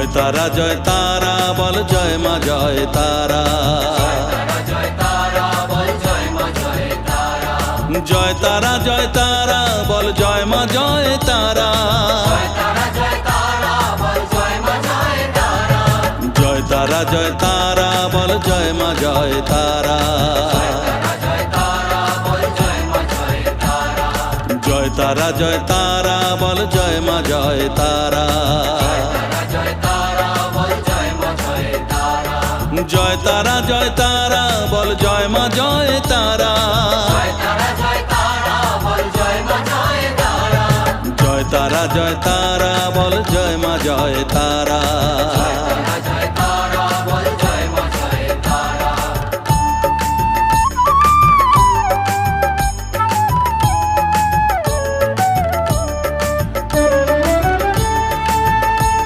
জয় তারা বল জয় মা জয় তারা। জয় তারা বল জয় মা জয় তারা। জয় তারা বল জয় মা জয় তারা। জয় তারা বল জয় মা জয় তারা। জয় তারা বল জয় মা জয় তারা। জয় তারা বল জয় মা জয় তারা। জয় তারা বল জয় মা জয় তারা।